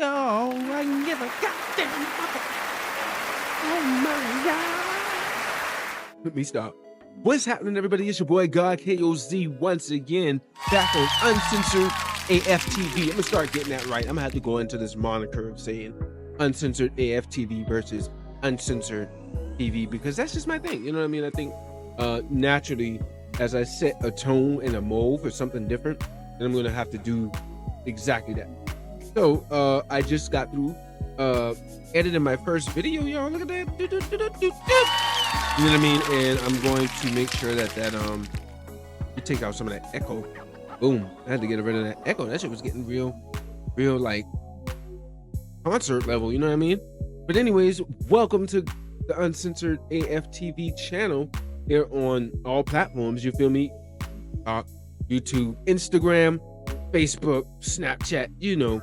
Oh, I can give a goddamn fuck. Oh my god. Let me stop. What's happening, everybody? It's your boy God KOZ once again, back on Uncensored AFTV. I'm gonna start getting that right. I'm gonna have to go into this moniker of saying Uncensored AFTV versus Uncensored TV because that's just my thing. You know what I mean? I think naturally, as I set a tone and a mold for something different, then I'm gonna have to do exactly that. So I just got through editing my first video, y'all. Look at that. You know what I mean? And I'm going to make sure that you take out some of that echo. Boom. I had to get rid of that echo. That shit was getting real like concert level, you know what I mean? But anyways, welcome to the Uncensored AFTV channel here on all platforms, you feel me? YouTube, Instagram, Facebook, Snapchat, you know.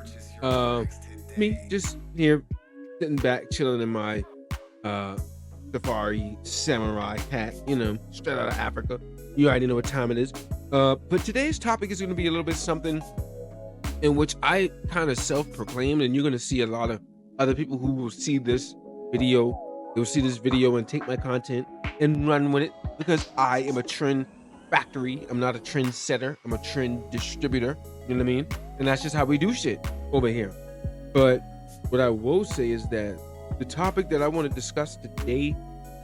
Me just here sitting back chilling in my safari samurai hat, you know, straight out of Africa. You already know what time it is. But today's topic is going to be a little bit something in which I kind of self-proclaimed, and you're going to see a lot of other people who will see this video. They'll see this video and take my content and run with it because I am a trend factory. I'm not a trend setter. I'm a trend distributor. You know what I mean? And that's just how we do shit over here. But what I will say is that the topic that I want to discuss today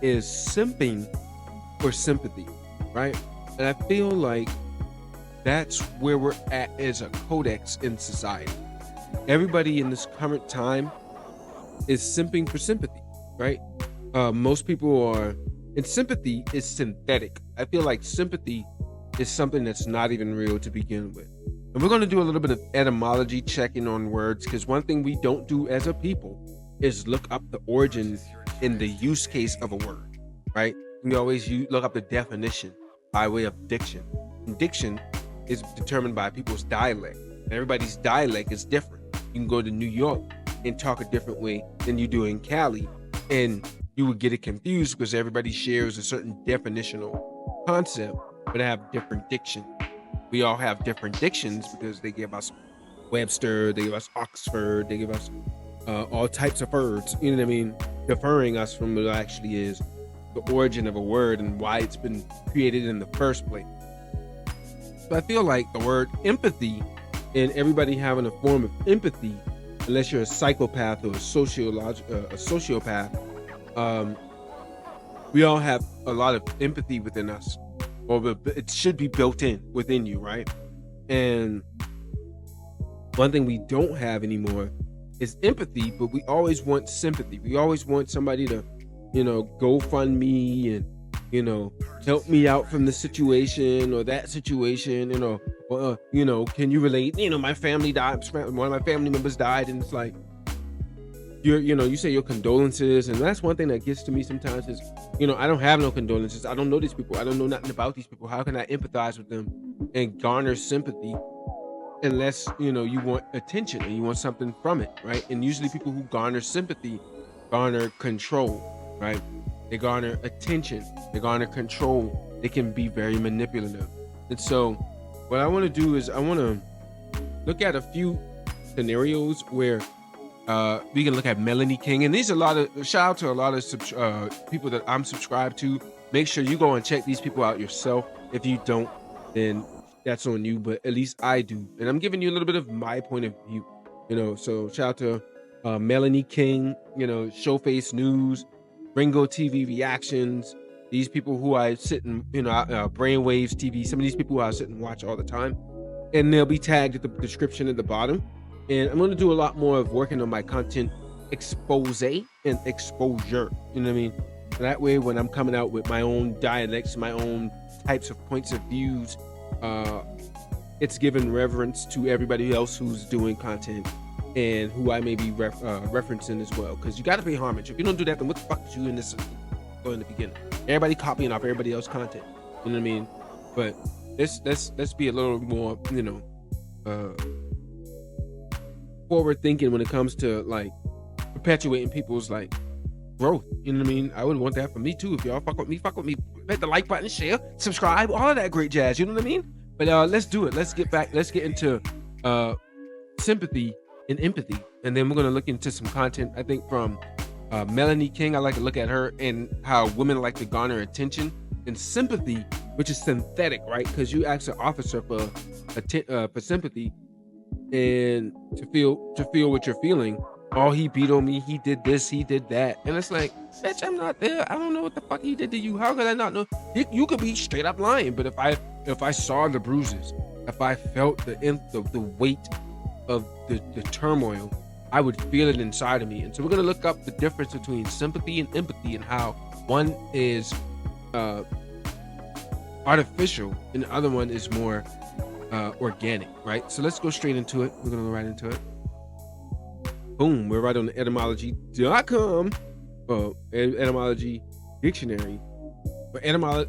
is simping or sympathy, right? And I feel like that's where we're at as a codex in society. Everybody in this current time is simping for sympathy, right? Most people are, and sympathy is synthetic. I feel like sympathy is something that's not even real to begin with. And we're going to do a little bit of etymology checking on words, because one thing we don't do as a people is look up the origin in the use case of a word, right? We always look up the definition by way of diction. And diction is determined by people's dialect. And everybody's dialect is different. You can go to New York and talk a different way than you do in Cali, and you would get it confused because everybody shares a certain definitional concept, but have different diction. We all have different dictions because they give us Webster, they give us Oxford, they give us all types of words, you know what I mean? Deferring us from what it actually is the origin of a word and why it's been created in the first place. So I feel like the word empathy and everybody having a form of empathy, unless you're a psychopath or a sociopath, we all have a lot of empathy within us, or it should be built in within you, right? And one thing we don't have anymore is empathy, but we always want sympathy. We always want somebody to, you know, go fund me and, you know, help me out from the situation or that situation, you know, can you relate? You know, my family died, one of my family members died, and it's like, you say your condolences, and that's one thing that gets to me sometimes is, you know, I don't have no condolences. I don't know these people. I don't know nothing about these people. How can I empathize with them and garner sympathy unless, you know, you want attention and you want something from it, right? And usually people who garner sympathy garner control, right? They garner attention, they garner control. They can be very manipulative. And so what I want to do is I want to look at a few scenarios where we can look at Melanie King, and these are a lot of shout out to a lot of people that I'm subscribed to. Make sure you go and check these people out yourself. If you don't, then that's on you, but at least I do, and I'm giving you a little bit of my point of view, you know. So shout out to Melanie King, you know, Showface News, Ringo TV Reactions, these people who I sit and, you know, Brainwaves TV, some of these people who I sit and watch all the time, and they'll be tagged at the description at the bottom. And I'm going to do a lot more of working on my content expose and exposure, you know what I mean? That way, when I'm coming out with my own dialects, my own types of points of views, it's giving reverence to everybody else who's doing content and who I may be referencing as well. Because you got to pay homage. If you don't do that, then what the fuck is you in this in the beginning? Everybody copying off everybody else's content, you know what I mean? But let's be a little more, you know, forward thinking when it comes to like perpetuating people's like growth, you know what I mean? I would want that for me too. If y'all fuck with me, hit the like button, share, subscribe, all of that great jazz, you know what I mean? But let's do it. Let's get into sympathy and empathy. And then we're going to look into some content, I think, from Melanie King. I like to look at her and how women like to garner attention. And sympathy, which is synthetic, right? Because you ask an officer for sympathy and to feel what you're feeling. Oh, he beat on me. He did this. He did that. And it's like, bitch, I'm not there. I don't know what the fuck he did to you. How could I not know? You could be straight up lying. But if I saw the bruises, if I felt the weight of the turmoil, I would feel it inside of me. And so we're gonna look up the difference between sympathy and empathy and how one is artificial and the other one is more organic, right? So let's go straight into it. We're gonna go right into it. Boom, we're right on the etymology.com, etymology dictionary, or etymoline.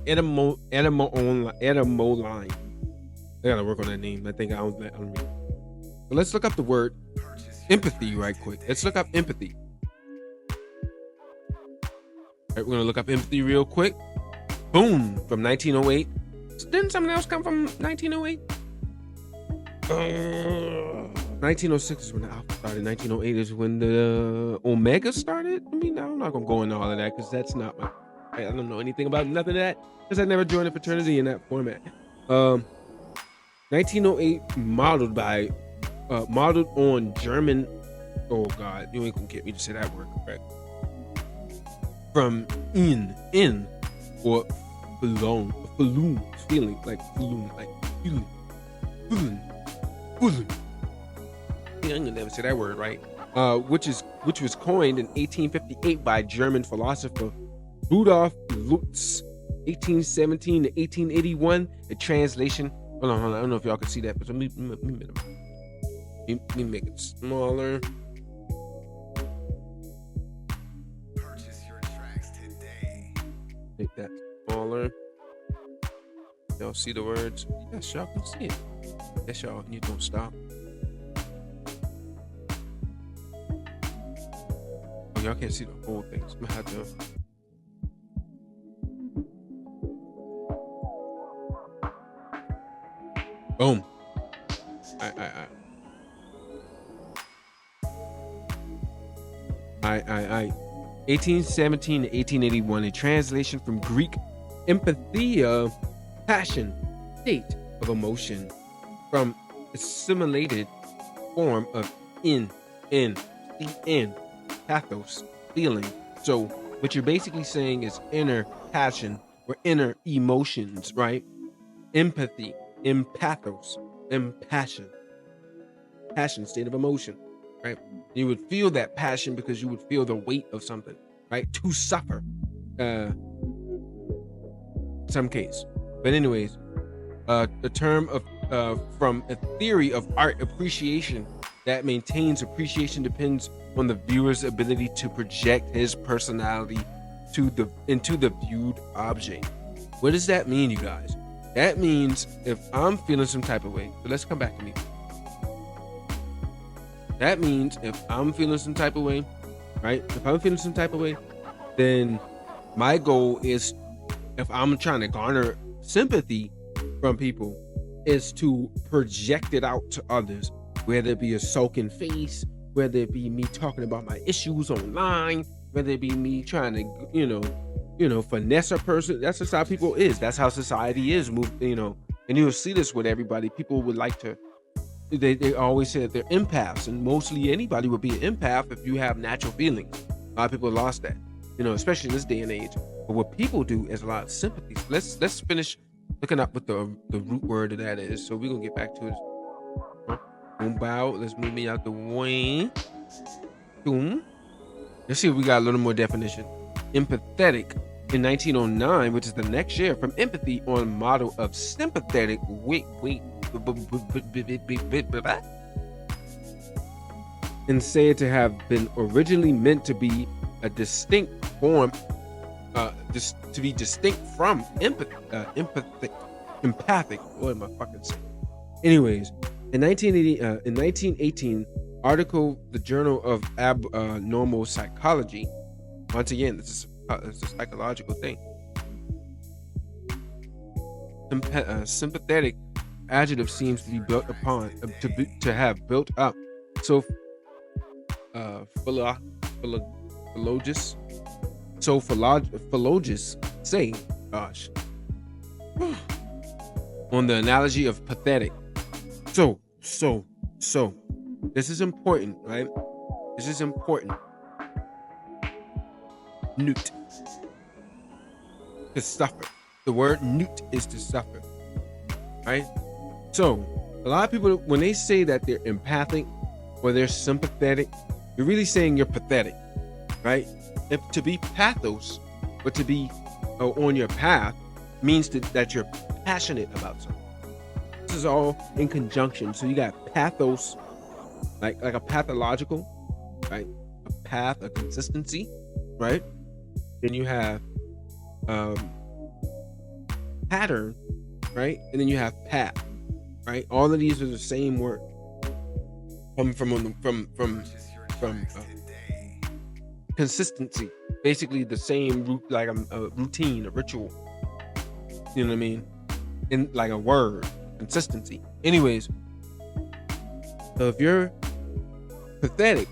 I gotta work on that name. I think I don't read. So let's look up the word empathy right quick. Let's look up empathy. All right, we're gonna look up empathy real quick. Boom, from 1908. Didn't something else come from 1908? 1906 is when the Alpha started. 1908 is when the Omega started. I mean, I'm not gonna go into all of that because that's not my. I don't know anything about nothing of that because I never joined a fraternity in that format. 1908 modeled on German. Oh God, you ain't gonna get me to say that word correct. From in or belong, feeling. I'm gonna never say that word right. Which was coined in 1858 by German philosopher Rudolf Lutz, 1817 to 1881. The translation. Hold on. I don't know if y'all can see that, but let me make it smaller. Purchase your tracks today. Make that smaller. Y'all see the words? Yes, y'all can see it. Yes, y'all. You don't stop. Oh, y'all can't see the whole thing. So I'm gonna have to. Boom. I. 1817 to 1881. A translation from Greek empathia, passion, state of emotion, from assimilated form of in, pathos, feeling. So what you're basically saying is inner passion or inner emotions, right? Empathy, empathos, passion, state of emotion, right? You would feel that passion because you would feel the weight of something, right? To suffer, some case. But anyways, the term of from a theory of art appreciation that maintains appreciation depends on the viewer's ability to project his personality into the viewed object. What does that mean, you guys? That means if I'm feeling some type of way, so let's come back to me. That means if I'm feeling some type of way, right? If I'm feeling some type of way, then my goal is, if I'm trying to garner sympathy from people, is to project it out to others, whether it be a sulking face, whether it be me talking about my issues online, whether it be me trying to, finesse a person. That's just how people is. That's how society is. And you'll see this with everybody. People would like to, they always say that they're empaths, and mostly anybody would be an empath if you have natural feelings. A lot of people lost that, especially in this day and age. But what people do is a lot of sympathy. Let's finish looking up what the root word of that is. So we're gonna get back to it. Boom, bow. Let's move me out the way. Boom. Let's see if we got a little more definition. Empathetic in 1909, which is the next year, from empathy on model of sympathetic. And said to have been originally meant to be a distinct form, to be distinct from empathic. What am I fucking saying? Anyways, in 1918, article the Journal of Abnormal Psychology. Once again, this is a psychological thing. Sympathetic adjective seems to be built upon to have built up so philo- philologists. So philologists say, gosh, on the analogy of pathetic. So, this is important, right? This is important. Newt, to suffer. The word newt is to suffer, right? So, a lot of people, when they say that they're empathic or they're sympathetic, you're really saying you're pathetic, right? If to be pathos, or to be on your path, means that you're passionate about something. This is all in conjunction. So you got pathos, like a pathological, right? A path, a consistency, right? Then you have pattern, right? And then you have path, right? All of these are the same word. From consistency, basically the same root, like a routine, a ritual. You know what I mean? In like a word, consistency. Anyways, so if you're pathetic,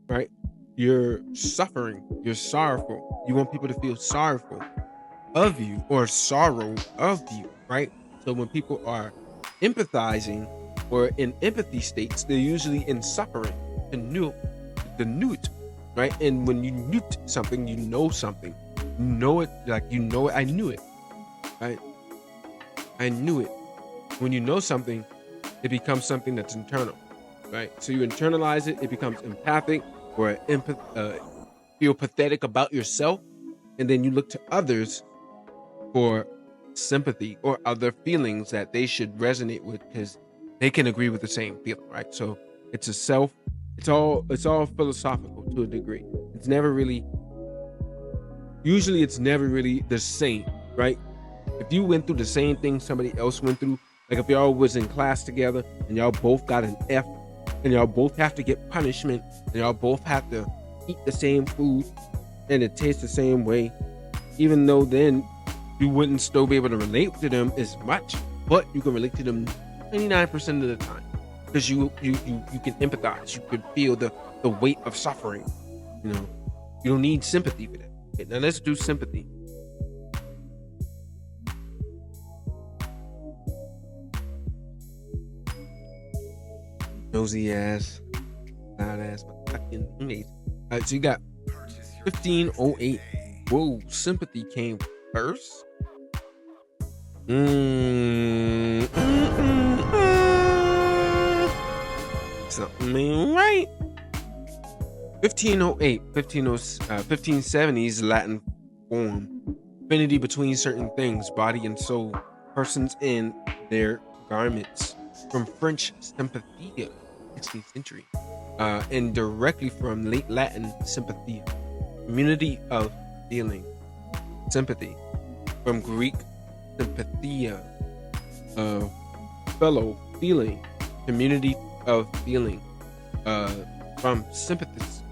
right? You're suffering, you're sorrowful. You want people to feel sorrowful of you or sorrow of you, right? So when people are empathizing or in empathy states, they're usually in suffering. The newt, right? And when you newt something, you know something. You know it, like you know it. I knew it, right? I knew it. When you know something, it becomes something that's internal, right? So you internalize it, it becomes empathic or feel pathetic about yourself, and then you look to others for sympathy or other feelings that they should resonate with because they can agree with the same feeling, right? So it's all philosophical to a degree. It's never really the same, right? If you went through the same thing somebody else went through, like if y'all was in class together and y'all both got an F and y'all both have to get punishment and y'all both have to eat the same food and it tastes the same way, even though then you wouldn't still be able to relate to them as much, but you can relate to them 99% of the time because you can empathize, you can feel the weight of suffering. You know, you don't need sympathy for that. Okay, now let's do sympathy. Nosy ass, loud ass, fucking inmates. All right, so you got 1508. Whoa, sympathy came first. Something ain't right. 1508, 1570s Latin form. Affinity between certain things, body and soul, persons and their garments. From French sympathia, 16th century. And directly from late Latin sympathia, community of feeling. Sympathy. From Greek sympathia, fellow feeling, community of feeling. From sympathist,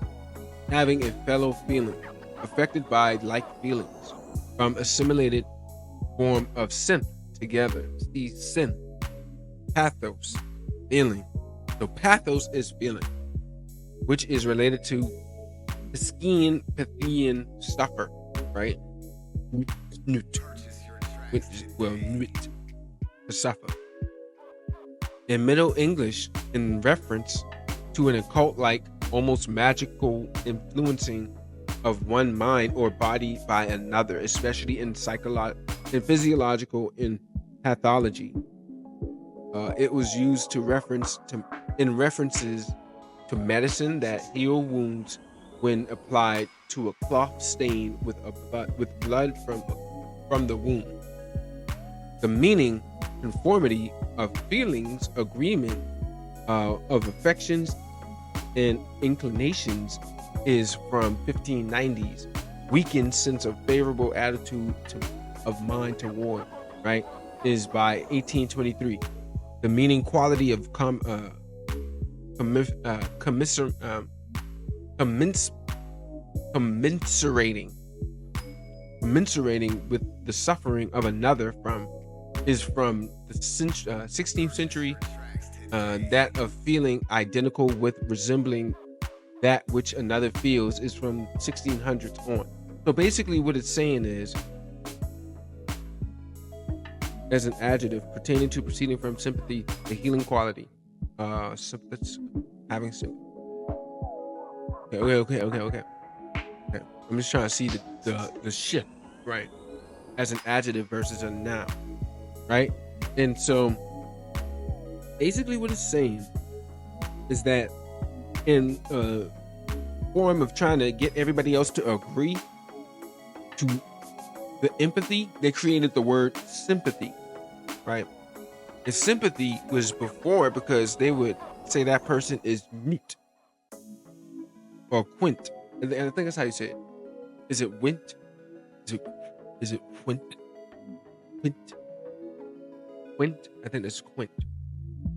having a fellow feeling, affected by like feelings. From assimilated form of synth, together. See synth. Pathos, feeling. So pathos is feeling, which is related to the skiing, Pythian suffer, right? Newt, which newt, to suffer. In Middle English, in reference to an occult-like, almost magical influencing of one mind or body by another, especially in physiological and pathology. It was used in references to medicine that heal wounds when applied to a cloth stained with blood from the wound. The meaning, conformity of feelings, agreement of affections and inclinations, is from 1590s. Weakened sense of favorable attitude of mind toward, right, is by 1823. The meaning, quality of commensurating with the suffering of another is from the 16th century. That of feeling identical with, resembling that which another feels is from 1600s on. So basically what it's saying is, as an adjective pertaining to proceeding from sympathy, the healing quality. That's having sympathy. Okay. I'm just trying to see the shift, right? As an adjective versus a noun, right? And so basically what it's saying is that in a form of trying to get everybody else to agree to the empathy, they created the word sympathy, right? And sympathy was before because they would say that person is mute or quint. And I think that's how you say it. Is it wint? Is it quint? Quint? Quint? I think it's quint,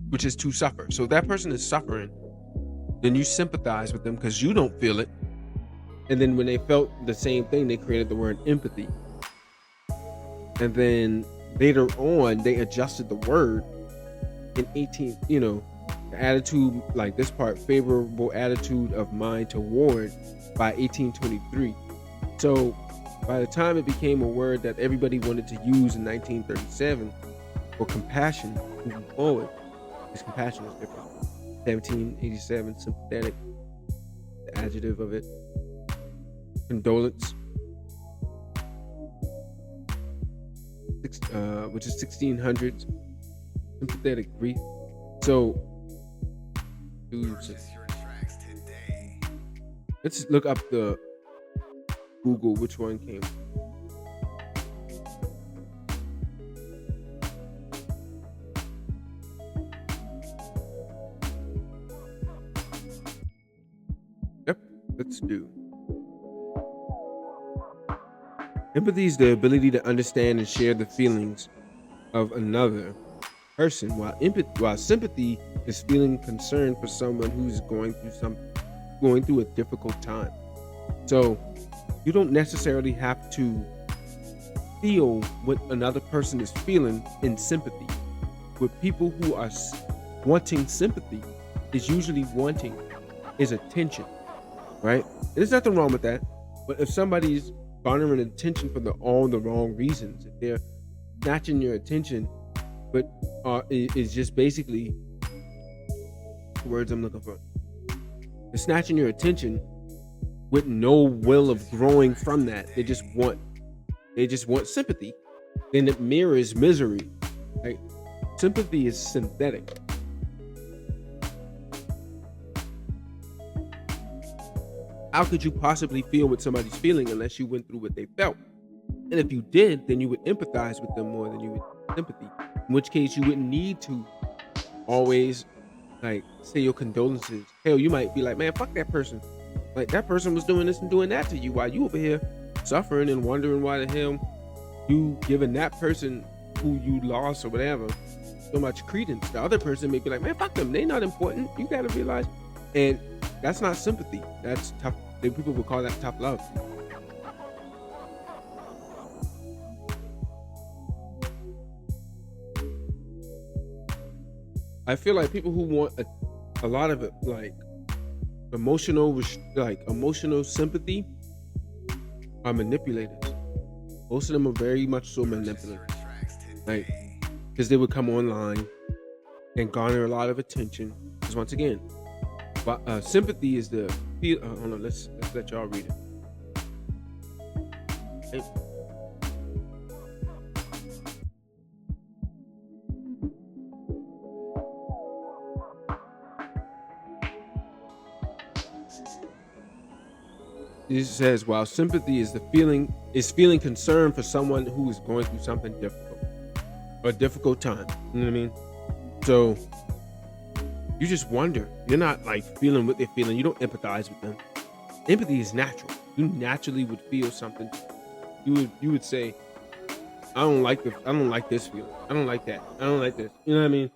which is to suffer. So if that person is suffering, then you sympathize with them because you don't feel it. And then when they felt the same thing, they created the word empathy. And then later on, they adjusted the word in 18, the attitude, like this part, favorable attitude of mind toward, by 1823. So by the time it became a word that everybody wanted to use in 1937 for compassion moving forward, because compassion is different. 1787, sympathetic, the adjective of it. Condolence, which is 1600s, sympathetic grief. So, Purchase your tracks today. let's look up the Google which one came. Yep, let's do. Empathy is the ability to understand and share the feelings of another person, while sympathy is feeling concern for someone who's going through a difficult time. So you don't necessarily have to feel what another person is feeling in sympathy. With people who are wanting sympathy, is usually wanting is attention, right? And there's nothing wrong with that. But if somebody's garnering attention for all the wrong reasons, if they're snatching your attention, but is just basically the words I'm looking for. They're snatching your attention with no will of growing from that. They just want sympathy. Then it mirrors misery. Right? Sympathy is synthetic. How could you possibly feel what somebody's feeling unless you went through what they felt? And if you did, then you would empathize with them more than you would sympathy. In which case, you wouldn't need to always say your condolences. Hell, you might be like, man, fuck that person. Like that person was doing this and doing that to you while you over here suffering and wondering why the hell you giving that person who you lost or whatever so much credence. The other person may be like, man, fuck them. They not important. You gotta realize. And that's not sympathy. That's tough. People would call that tough love. I feel like people who want a lot of it, like emotional sympathy, are manipulators. Most of them are very much so manipulative, like because they would come online and garner a lot of attention. Because once again, sympathy is the feel. Hold on, let's let y'all read it. Okay. It says, while sympathy is feeling concern for someone who is going through something difficult or a difficult time. You know what I mean? So you just wonder. You're not like feeling what they're feeling. You don't empathize with them. Empathy is natural. You naturally would feel something. You would say, I don't like this feeling. I don't like that. I don't like this. You know what I mean?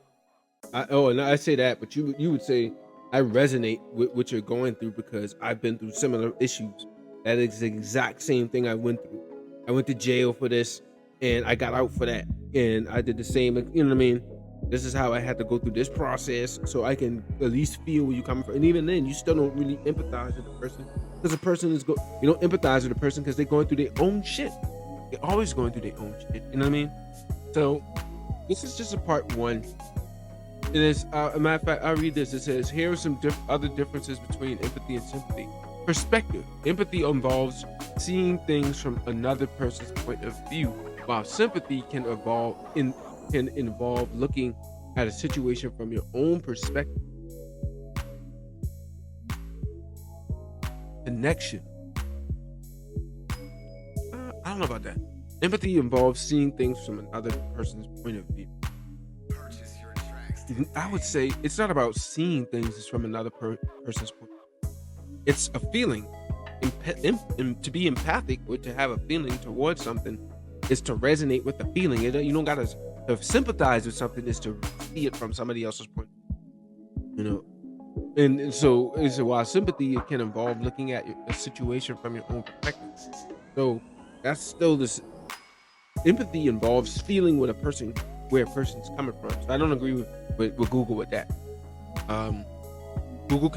And I say that, but you would say, I resonate with what you're going through because I've been through similar issues. That is the exact same thing I went through. I went to jail for this and I got out for that. And I did the same, you know what I mean? This is how I had to go through this process so I can at least feel where you're coming from. And even then, you still don't really empathize with the person because the person you don't empathize with the person because they're going through their own shit. They're always going through their own shit. You know what I mean? So this is just a part one. It is, a matter of fact, I'll read this. It says, here are some other differences between empathy and sympathy. Perspective. Empathy involves seeing things from another person's point of view, while sympathy can involve looking at a situation from your own perspective. Connection. I don't know about that. Empathy involves seeing things from another person's point of view. Purchase your tracks today. I would say it's not about seeing things from another person's point. It's a feeling. To be empathic or to have a feeling towards something is to resonate with the feeling. You don't gotta to sympathize with something is to see it from somebody else's point. You know, and so while sympathy can involve looking at a situation from your own perspective. So that's still this. Empathy involves feeling where a person's coming from. So I don't agree with Google with that. Google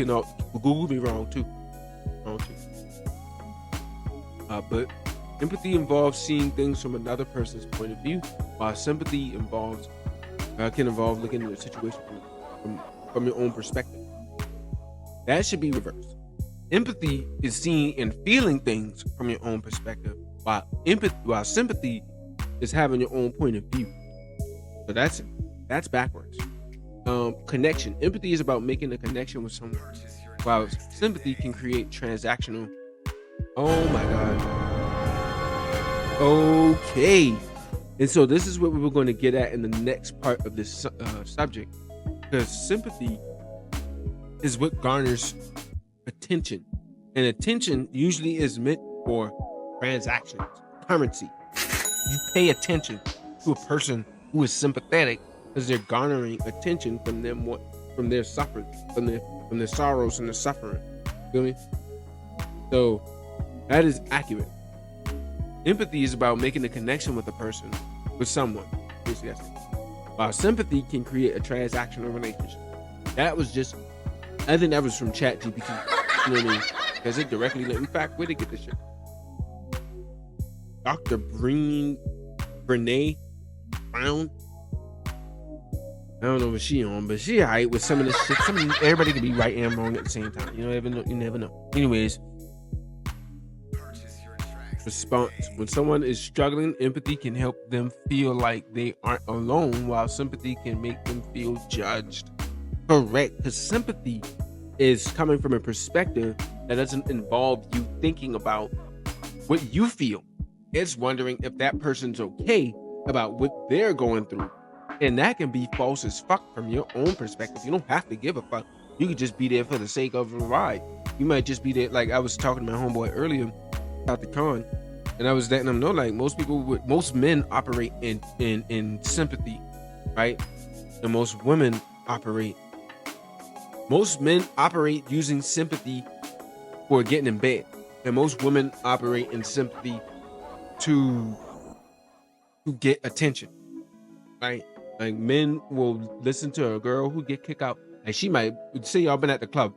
be wrong too. But empathy involves seeing things from another person's point of view, while sympathy can involve looking at a situation from your own perspective. That should be reversed. Empathy is seeing and feeling things from your own perspective, while sympathy is having your own point of view. So that's backwards. Connection. Empathy is about making a connection with someone, while sympathy can create transactional. Oh my God. Okay. And so this is what we were going to get at in the next part of this subject, because sympathy is what garners attention, and attention usually is meant for transactions, currency. You pay attention to a person who is sympathetic because they're garnering attention from their suffering, from their sorrows and their suffering. Feel me? So that is accurate. Empathy is about making a connection with a person, with someone. Yes. While sympathy can create a transactional relationship. I think that was from ChatGPT. You know what I mean? Because it directly, in fact, where'd they get this shit? Dr. Brene Brown. I don't know what she on, but she alright with some of this shit. Everybody can be right and wrong at the same time. You never know. Anyways, response. When someone is struggling, empathy can help them feel like they aren't alone, while sympathy can make them feel judged. Correct, because sympathy is coming from a perspective that doesn't involve you thinking about what you feel. It's wondering if that person's okay about what they're going through. And that can be false as fuck from your own perspective. You don't have to give a fuck. You could just be there for the sake of a ride. You might just be there. Like I was talking to my homeboy earlier, Dr. Khan, and I was letting him know, like, most men operate in sympathy, right? And most men operate using sympathy for getting in bed, and most women operate in sympathy to get attention, right? Like men will listen to a girl who get kicked out, and she might say y'all been at the club,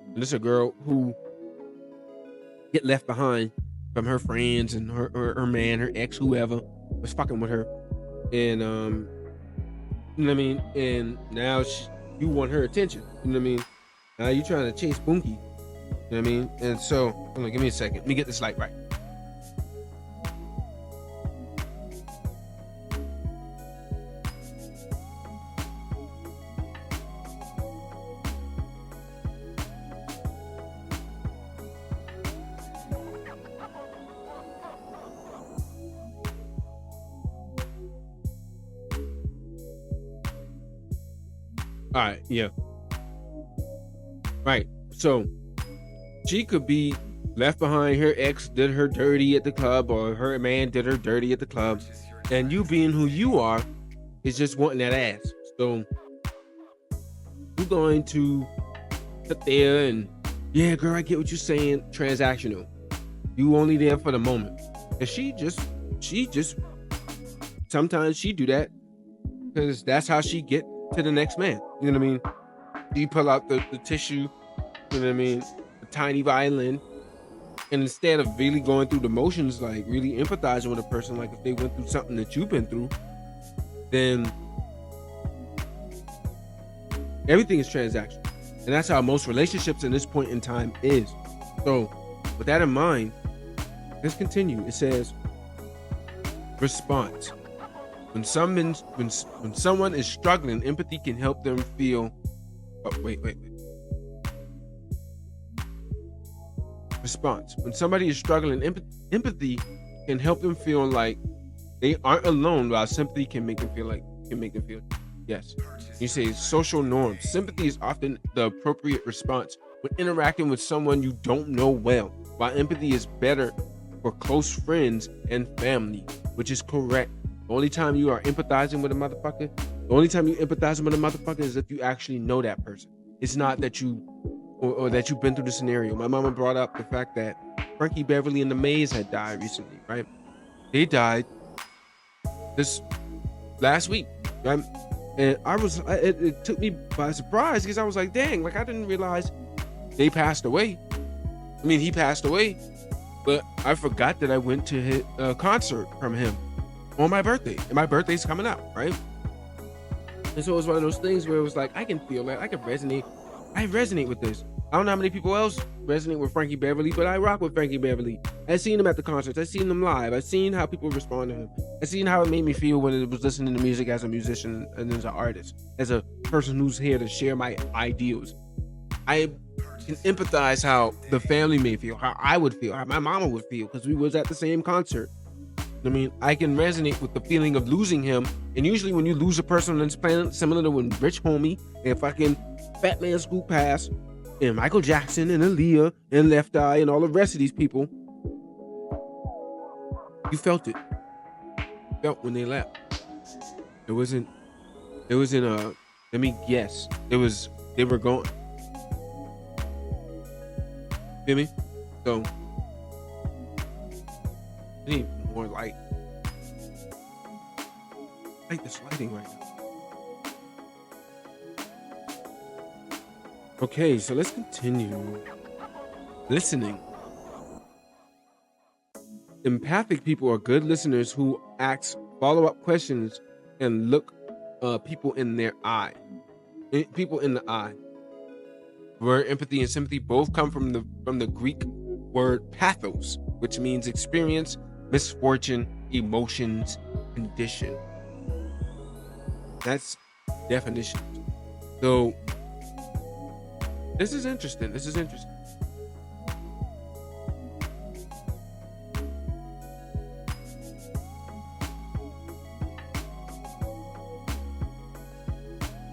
and this is a girl who get left behind from her friends and her man, her ex, whoever was fucking with her, and you know what I mean. And now you want her attention, you know what I mean. Now you trying to chase Bunky, you know what I mean. And so, hold on, give me a second. Let me get this light right. All right, yeah. Right. So she could be left behind. Her ex did her dirty at the club, or her man did her dirty at the club. And you being who you are is just wanting that ass. So you're going to sit there and, yeah, girl, I get what you're saying. Transactional. You only there for the moment. And she just sometimes she do that because that's how she get to the next man. You know what I mean? You pull out the tissue, you know what I mean? A tiny violin. And instead of really going through the motions, like really empathizing with a person, like if they went through something that you've been through, then everything is transactional. And that's how most relationships in this point in time is. So with that in mind, let's continue. It says, response. When someone is struggling, empathy can help them feel. Oh, wait. Response. When somebody is struggling, empathy can help them feel like they aren't alone, while sympathy can make them feel yes. You say social norms. Sympathy is often the appropriate response when interacting with someone you don't know well, while empathy is better for close friends and family, which is correct. The only time you are empathizing with a motherfucker, is if you actually know that person. It's not that you or that you've been through the scenario. My mama brought up the fact that Frankie Beverly and the Mays had died recently, right? They died this last week, right? And it took me by surprise because I was like, dang, like I didn't realize they passed away. I mean, he passed away, but I forgot that I went to his concert from him on my birthday, and my birthday's coming up, right? And so it was one of those things where it was like, I can feel that, I resonate with this. I don't know how many people else resonate with Frankie Beverly, but I rock with Frankie Beverly. I've seen him at the concerts. I've seen him live. I've seen how people respond to him. I've seen how it made me feel when it was listening to music as a musician and as an artist, as a person who's here to share my ideals. I can empathize how the family may feel, how I would feel, how my mama would feel, because we was at the same concert. I mean, I can resonate with the feeling of losing him. And usually when you lose a person on this planet, similar to when Rich Homie and fucking Fat Man Scoop passed, and Michael Jackson and Aaliyah and Left Eye and all the rest of these people, you felt it. You felt when they left. It wasn't let me guess. They were gone. Feel me? So I need more light. I like this lighting right now. Okay, so let's continue. Listening. Empathic people are good listeners who ask follow-up questions and look people in the eye. Where empathy and sympathy both come from the Greek word pathos, which means experience, misfortune, emotions, condition. That's definition. So this is interesting.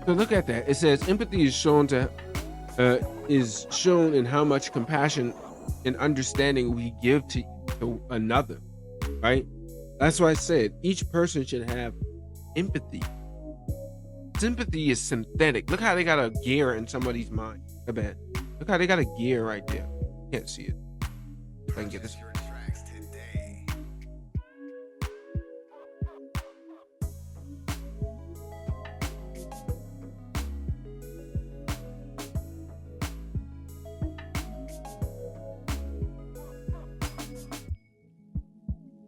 So look at that. It says empathy is shown in how much compassion and understanding we give to another, right? That's why I said each person should have empathy. Sympathy is synthetic. Look how they got a gear in somebody's mind. I bet. Look how they got a gear right there. Can't see it. If I can get this.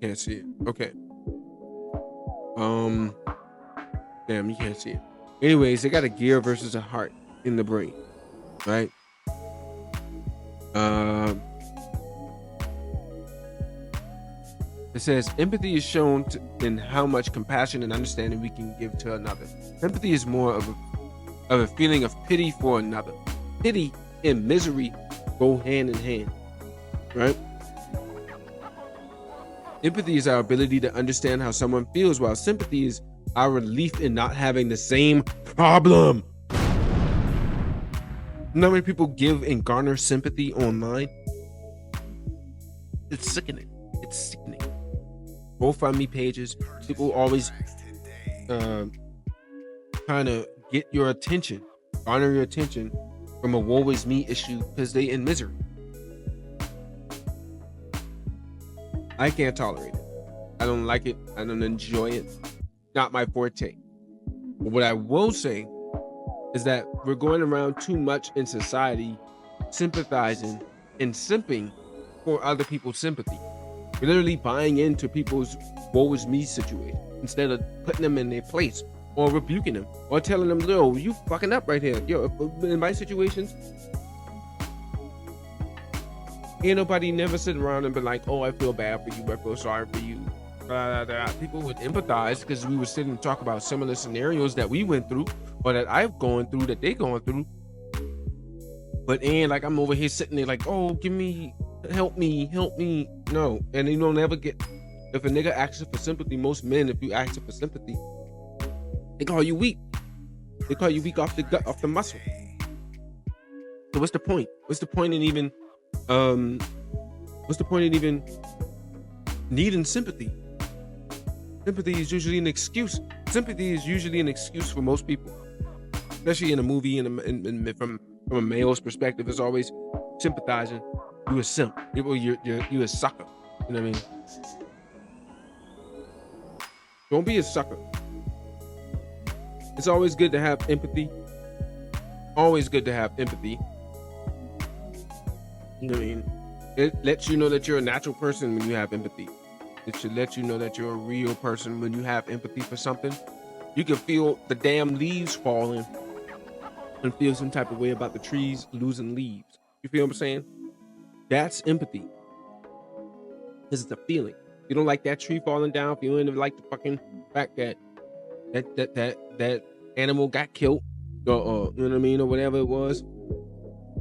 Can't see it. Okay. Damn, you can't see it. Anyways, they got a gear versus a heart in the brain, right? It says empathy is shown in how much compassion and understanding we can give to another. Empathy is more of a feeling of pity for another. Pity and misery go hand in hand, right? Empathy is our ability to understand how someone feels, while sympathy is our relief in not having the same problem. You know how many people give and garner sympathy online? It's sickening. GoFundMe pages, people always trying to get your attention, garner your attention from a woe is me issue because they in misery. I can't tolerate it. I don't like it. I don't enjoy it. Not my forte. But what I will say is that we're going around too much in society sympathizing and simping for other people's sympathy. We're literally buying into people's woe is me situation instead of putting them in their place or rebuking them or telling them, yo, you fucking up right here. Yo, in my situations, ain't nobody never sit around and be like, oh, I feel bad for you. I feel sorry for you. People would empathize because we would sit and talk about similar scenarios that we went through or that I've gone through, that they going through. But and like I'm over here sitting there like, oh, help me. No. And you don't ever get, if a nigga asks for sympathy, most men, if you ask for sympathy, they call you weak. They call you weak off the gut, off the muscle. So what's the point? What's the point in even needing sympathy? Sympathy is usually an excuse. Sympathy is usually an excuse for most people, especially in a movie and from a male's perspective. It's always sympathizing. You a simp. You a sucker. You know what I mean? Don't be a sucker. It's always good to have empathy. Always good to have empathy. You know what I mean? It lets you know that you're a natural person when you have empathy. It should let you know that you're a real person when you have empathy for something. You can feel the damn leaves falling and feel some type of way about the trees losing leaves. You feel what I'm saying? That's empathy. This is a feeling. You don't like that tree falling down, feeling like the fucking fact that animal got killed, or you know what I mean, or whatever it was.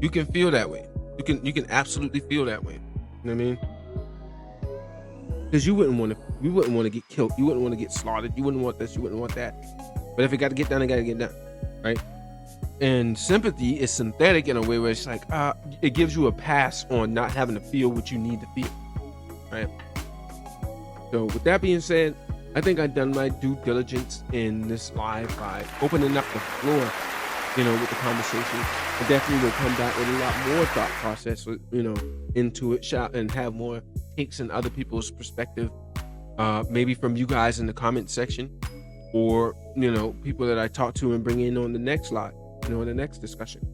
You can feel that way. You can absolutely feel that way. You know what I mean? Because you wouldn't want to get killed. You wouldn't want to get slaughtered. You wouldn't want this. You wouldn't want that. But if it got to get done, it got to get done, right? And sympathy is synthetic in a way where it's like it gives you a pass on not having to feel what you need to feel, right? So with that being said, I think I've done my due diligence in this live by opening up the floor, with the conversation. I definitely will come back with a lot more thought process, into it, and have more takes in other people's perspective, maybe from you guys in the comment section, or people that I talk to and bring in on the next live, in the next discussion.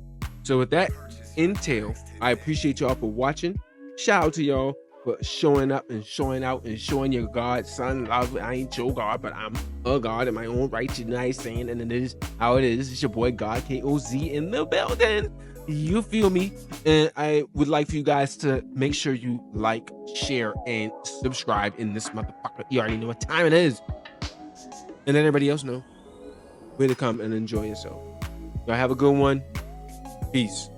So with that entail, I appreciate y'all for watching. Shout out to y'all for showing up and showing out and showing your God, son. I ain't your God, but I'm a God in my own right. You know what I'm saying? And it is how it is. It's your boy God KOZ in the building. You feel me? And I would like for you guys to make sure you like, share, and subscribe in this motherfucker. You already know what time it is. And let everybody else know where to come and enjoy yourself. Y'all have a good one. Peace.